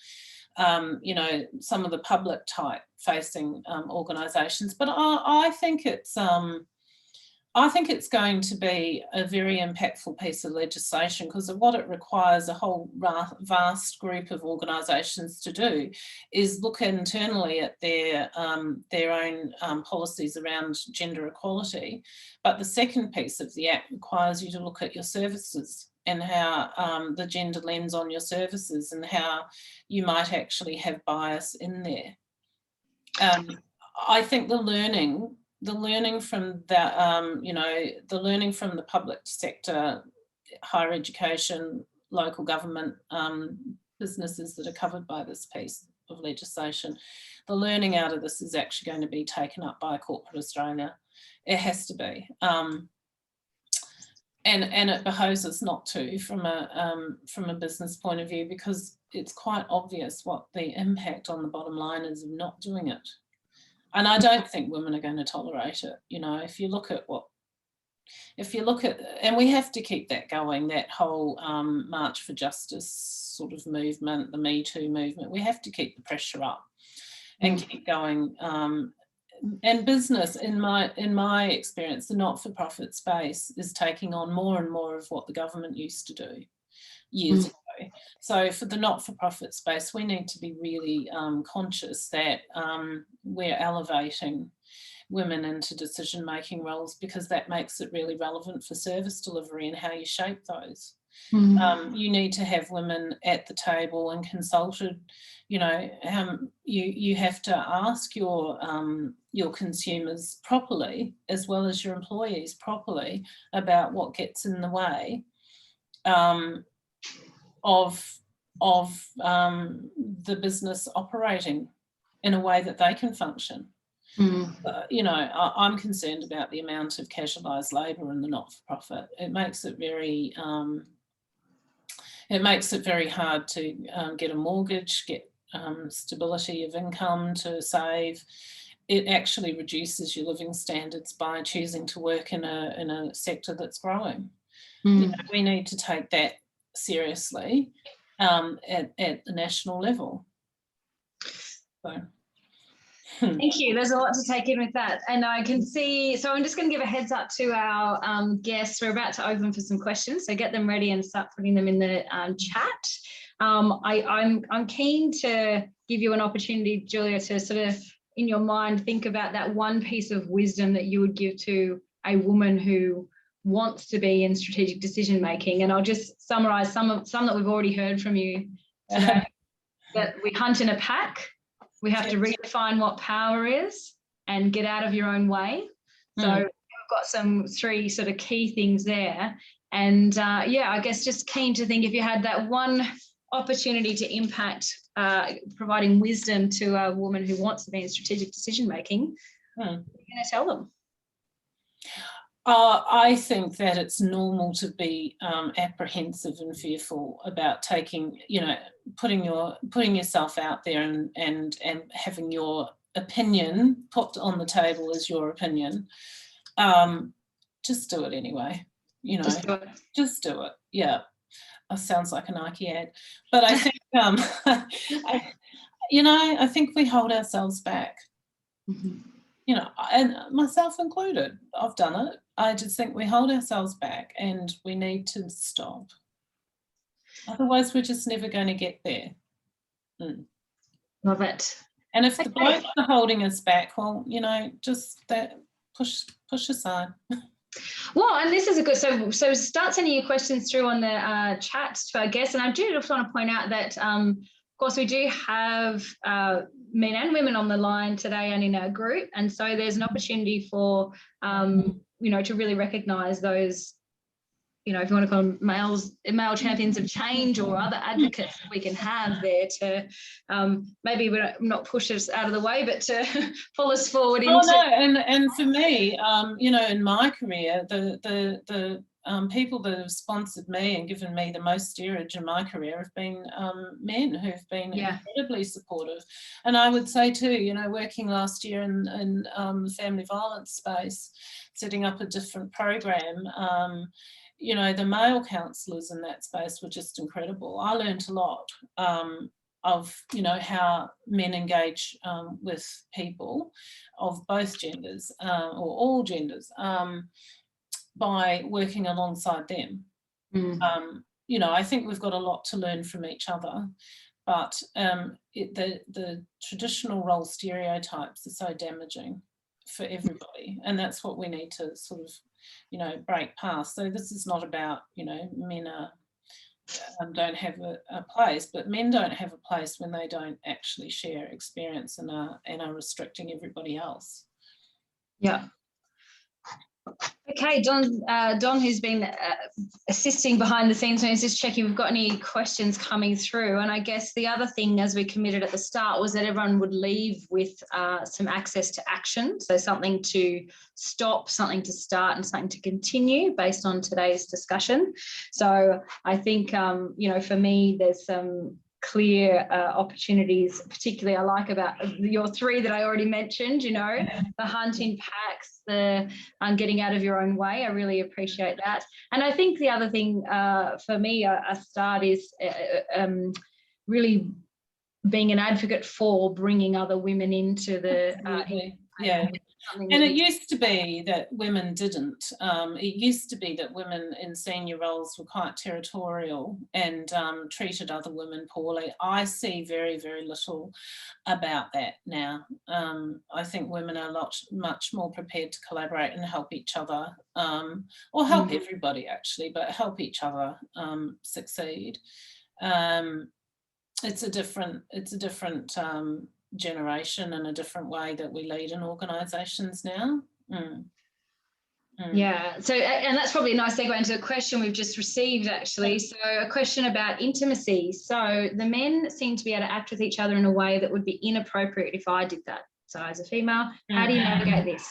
some of the public type facing organisations, but I think it's going to be a very impactful piece of legislation, because what it requires a whole vast group of organisations to do is look internally at their own policies around gender equality. But the second piece of the Act requires you to look at your services and how the gender lens on your services and how you might actually have bias in there. I think the learning from that, the learning from the public sector, higher education, local government, businesses that are covered by this piece of legislation, the learning out of this is actually going to be taken up by corporate Australia. It has to be. And it behoves us not to from a business point of view, because it's quite obvious what the impact on the bottom line is of not doing it. And I don't think women are going to tolerate it. If you look at, and we have to keep that going, that whole March for Justice sort of movement, the Me Too movement, we have to keep the pressure up and keep going. And business, in my experience, the not-for-profit space is taking on more and more of what the government used to do years ago. So for the not-for-profit space, we need to be really conscious that we're elevating women into decision-making roles, because that makes it really relevant for service delivery and how you shape those. You need to have women at the table and consulted. You have to ask your consumers properly, as well as your employees properly, about what gets in the way of the business operating in a way that they can function. I'm concerned about the amount of casualised labour in the not-for-profit. It makes it very hard to get a mortgage, get stability of income, to save. It actually reduces your living standards by choosing to work in a sector that's growing. We need to take that seriously at the national level. So. Thank you. There's a lot to take in with that. And I can see, so I'm just going to give a heads up to our guests. We're about to open for some questions, so get them ready and start putting them in the chat. I'm keen to give you an opportunity, Julia, to sort of, in your mind, think about that one piece of wisdom that you would give to a woman who wants to be in strategic decision making. And I'll just summarise some that we've already heard from you today. That we hunt in a pack. We have to redefine what power is and get out of your own way. So we've got some 3 sort of key things there. And I guess just keen to think, if you had that one opportunity to impact providing wisdom to a woman who wants to be in strategic decision making, what are you going to tell them? I think that it's normal to be apprehensive and fearful about taking, putting yourself out there and having your opinion put on the table as your opinion. Just do it anyway. Just do it. Yeah. That sounds like a Nike ad, but I think I think we hold ourselves back. you know, and myself included, I've done it. I just think we hold ourselves back and we need to stop. Otherwise, we're just never going to get there. Love it. And if the blokes are holding us back, well, you know, just that push aside. Well, and this is a good, so start sending your questions through on the chat to our guests. And I do just want to point out that, of course, we do have men and women on the line today and in our group. And so there's an opportunity for, you know, to really recognise those, you know, if you want to call them male champions of change or other advocates that we can have there to maybe not push us out of the way, but to pull us forward into. Oh no, and for me, you know, in my career, the people that have sponsored me and given me the most steerage in my career have been men who've been incredibly supportive. And I would say too, you know, working last year in the family violence space, setting up a different program, you know, the male counsellors in that space were just incredible. I learned a lot of, you know, how men engage with people of both genders or all genders by working alongside them. You know, I think we've got a lot to learn from each other, but the traditional role stereotypes are so damaging for everybody, and that's what we need to sort of, you know, break past. So this is not about, you know, men don't have a place, but men don't have a place when they don't actually share experience and are restricting everybody else. Yeah. Okay, Don, who's been assisting behind the scenes, is just checking if we've got any questions coming through. And I guess the other thing, as we committed at the start, was that everyone would leave with some access to action. So something to stop, something to start, and something to continue based on today's discussion. So I think, you know, for me, there's some clear opportunities, particularly I like about your three that I already mentioned, you know, the hunt in packs, the getting out of your own way. I really appreciate that. And I think the other thing for me, a start is really being an advocate for bringing other women into the yeah. And it used to be that women didn't. It used to be that women in senior roles were quite territorial and treated other women poorly. I see very, very little about that now. I think women are much more prepared to collaborate and help each other, or help everybody actually, but help each other succeed. It's a different generation and a different way that we lead in organisations now. Yeah, so, and that's probably a nice segue into a question we've just received actually. So a question about intimacy. So the men seem to be able to act with each other in a way that would be inappropriate if I did that. So as a female, how do you navigate this?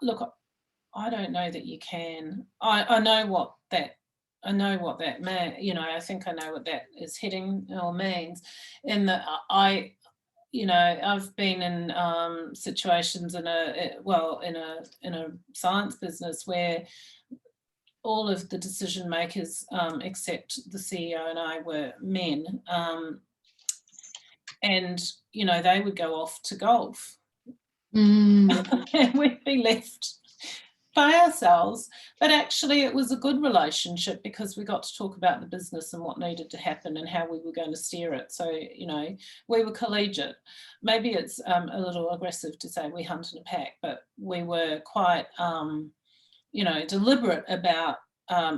Look, I don't know that you can. I know what that means, you know, I think I know what that is heading or means, in that you know, I've been in situations in a science business where all of the decision makers except the CEO and I were men, and you know, they would go off to golf and we'd be left by ourselves. But actually it was a good relationship because we got to talk about the business and what needed to happen and how we were going to steer it. So, you know, we were collegiate. Maybe it's a little aggressive to say we hunt in a pack, but we were quite, you know, deliberate about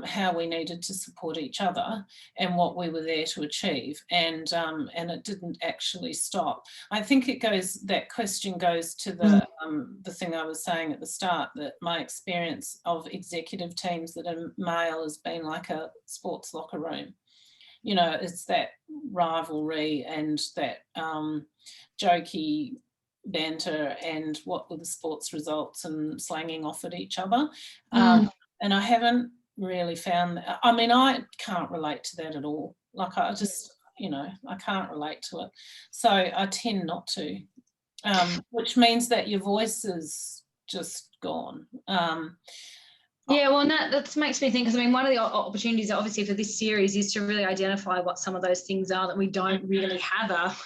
how we needed to support each other and what we were there to achieve, and it didn't actually stop. I think that question goes to the thing I was saying at the start, that my experience of executive teams that are male has been like a sports locker room. You know, it's that rivalry and that jokey banter and what were the sports results and slanging off at each other. And I haven't really found that. I mean, I can't relate to that at all. Like, I just, you know, I can't relate to it. So I tend not to, which means that your voice is just gone. Yeah, well, that makes me think, because I mean, one of the opportunities obviously for this series is to really identify what some of those things are that we don't really have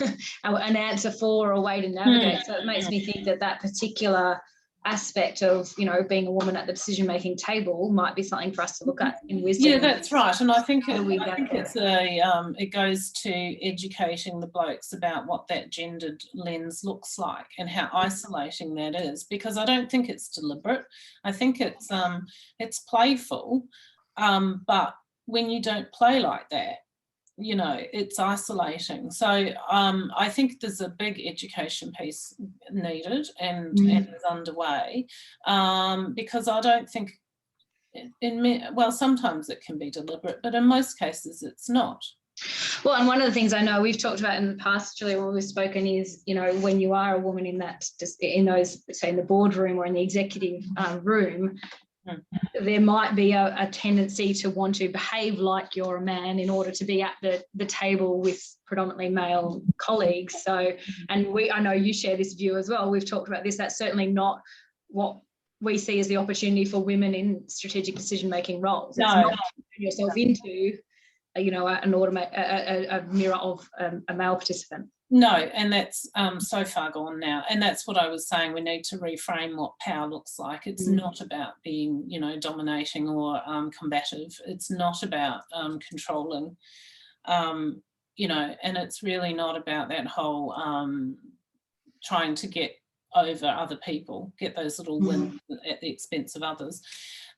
an answer for or a way to navigate. So it makes me think that particular aspect of, you know, being a woman at the decision-making table might be something for us to look at in wisdom. Yeah, that's right. And I think it goes to educating the blokes about what that gendered lens looks like and how isolating that is, because I don't think it's deliberate. I think it's playful, but when you don't play like that, you know, it's isolating. So I think there's a big education piece needed and is underway, because I don't think well, sometimes it can be deliberate, but in most cases it's not. Well, and one of the things I know we've talked about in the past, Julia, when we've spoken is, you know, when you are a woman in those, say, in the boardroom or in the executive room, there might be a tendency to want to behave like you're a man in order to be at the table with predominantly male colleagues. So, and I know you share this view as well. We've talked about this. That's certainly not what we see as the opportunity for women in strategic decision-making roles. It's not turn yourself into, you know, a mirror of a male participant. No, and that's so far gone now. And that's what I was saying. We need to reframe what power looks like. It's not about being, you know, dominating or combative. It's not about controlling, you know, and it's really not about that whole trying to get over other people, get those little wins at the expense of others.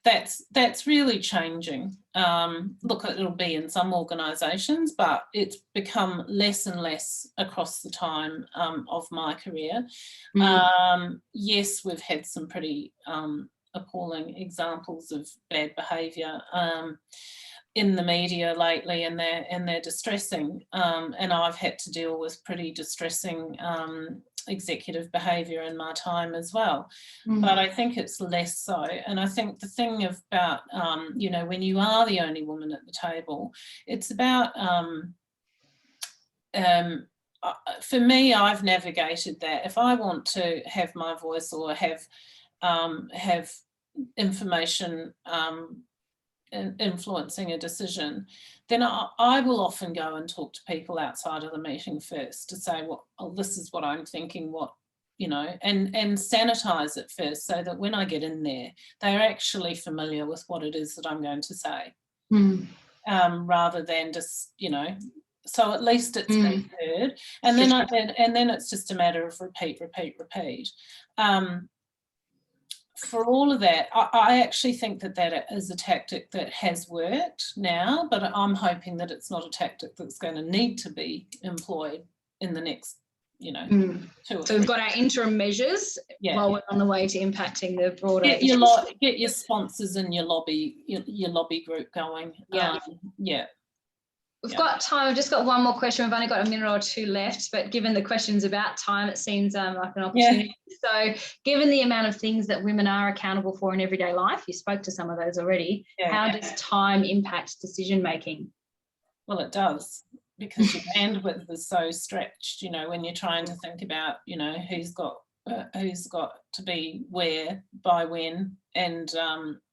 That's really changing. Look, it'll be in some organisations, but it's become less and less across the time of my career. Yes, we've had some pretty appalling examples of bad behaviour in the media lately, and they're distressing. And I've had to deal with pretty distressing executive behaviour in my time as well, but I think it's less so. And I think the thing about you know, when you are the only woman at the table, it's about for me, I've navigated that. If I want to have my voice or have information influencing a decision, then I will often go and talk to people outside of the meeting first to say, well, oh, this is what I'm thinking, what, you know, and sanitize it first, so that when I get in there, they're actually familiar with what it is that I'm going to say, rather than just, you know, so at least it's been heard. And then it's just a matter of repeat. For all of that, I actually think that is a tactic that has worked now, but I'm hoping that it's not a tactic that's going to need to be employed in the next, you know, 2 or 3. So we've got our interim measures while we're on the way to impacting the broader. Get your sponsors and your lobby group going. We've got time. I've just got one more question. We've only got a minute or 2 left, but given the question's about time, it seems like an opportunity. So given the amount of things that women are accountable for in everyday life, you spoke to some of those already, how does time impact decision-making? Well, it does, because your bandwidth is so stretched, you know, when you're trying to think about, you know, who's got to be where, by when, and,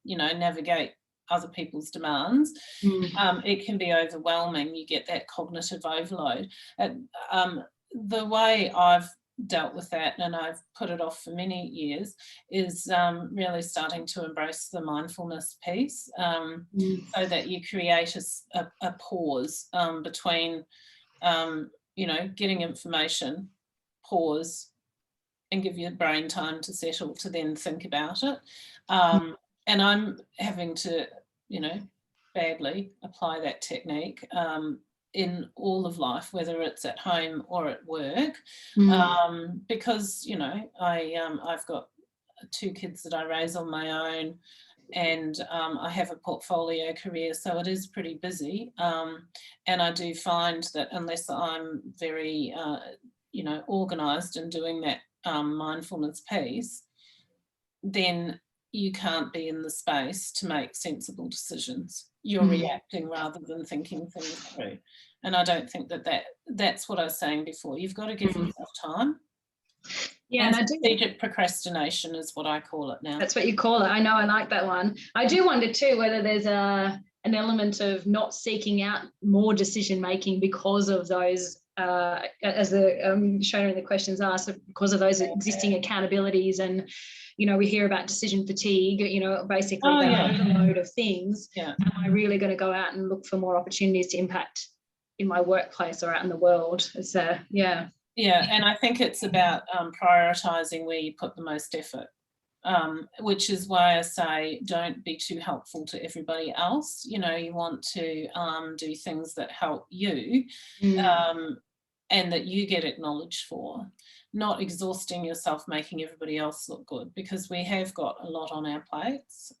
you know, navigate other people's demands. It can be overwhelming. You get that cognitive overload. The way I've dealt with that, and I've put it off for many years, is really starting to embrace the mindfulness piece, so that you create a pause between, you know, getting information, pause, and give your brain time to settle to then think about it. And I'm having to, you know, badly apply that technique in all of life, whether it's at home or at work, because, you know, I've got 2 kids that I raise on my own, and I have a portfolio career, so it is pretty busy. And I do find that unless I'm very, you know, organised in doing that mindfulness piece, then you can't be in the space to make sensible decisions. You're reacting rather than thinking things through. And I don't think that's what I was saying before. You've got to give yourself time. Yeah, and and I do. Strategic procrastination is what I call it now. That's what you call it. I know, I like that one. I do wonder too whether there's an element of not seeking out more decision making because of those, as the shown in the questions asked, because of those existing accountabilities, and we hear about decision fatigue. Basically that overload of things. Yeah. Am I really going to go out and look for more opportunities to impact in my workplace or out in the world? It's Yeah, and I think it's about prioritising where you put the most effort, which is why I say don't be too helpful to everybody else. You want to do things that help you and that you get acknowledged for, not exhausting yourself making everybody else look good, because we have got a lot on our plates.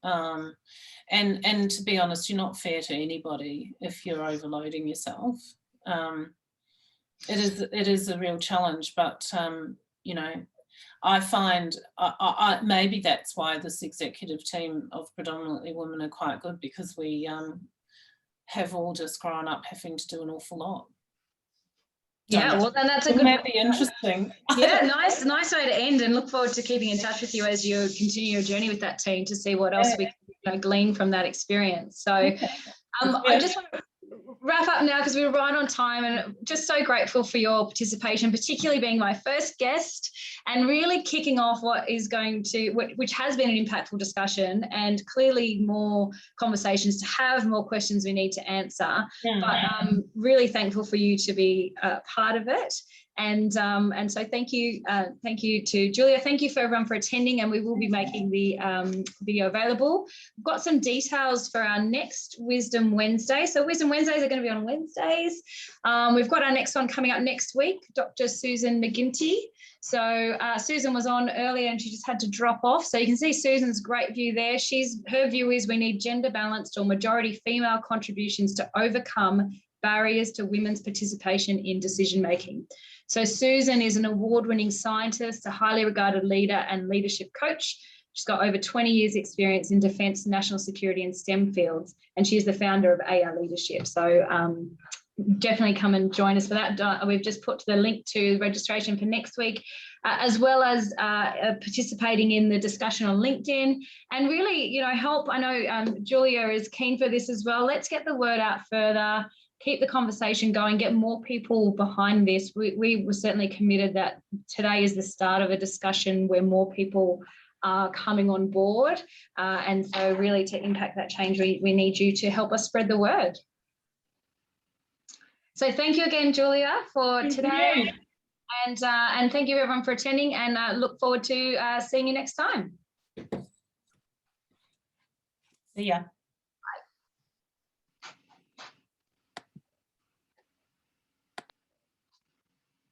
And to be honest, you're not fair to anybody if you're overloading yourself. It is a real challenge, but I find maybe that's why this executive team of predominantly women are quite good, because we have all just grown up having to do an awful lot. Well, then that's a good. That'd be interesting. Yeah, nice way to end, and look forward to keeping in touch with you as you continue your journey with that team to see what else we can glean from that experience. So, I just want to wrap up now because we're right on time, and just so grateful for your participation, particularly being my first guest and really kicking off which has been an impactful discussion, and clearly more conversations to have, more questions we need to answer. But I'm really thankful for you to be part of it. And so thank you to Julia. Thank you for everyone for attending, and we will be making the video available. We've got some details for our next Wisdom Wednesday. So Wisdom Wednesdays are going to be on Wednesdays. We've got our next one coming up next week, Dr. Susan McGinty. So Susan was on earlier and she just had to drop off. So you can see Susan's great view there. Her view is we need gender balanced or majority female contributions to overcome barriers to women's participation in decision making. So Susan is an award-winning scientist, a highly regarded leader and leadership coach. She's got over 20 years experience in defence, national security and STEM fields, and she's the founder of AR Leadership. So definitely come and join us for that. We've just put the link to registration for next week, as well as participating in the discussion on LinkedIn, and really, help. I know Julia is keen for this as well. Let's get the word out further. Keep the conversation going, get more people behind this. We were certainly committed that today is the start of a discussion where more people are coming on board. And so really to impact that change, we need you to help us spread the word. So thank you again, Julia, for today. And thank you everyone for attending, and look forward to seeing you next time. See ya.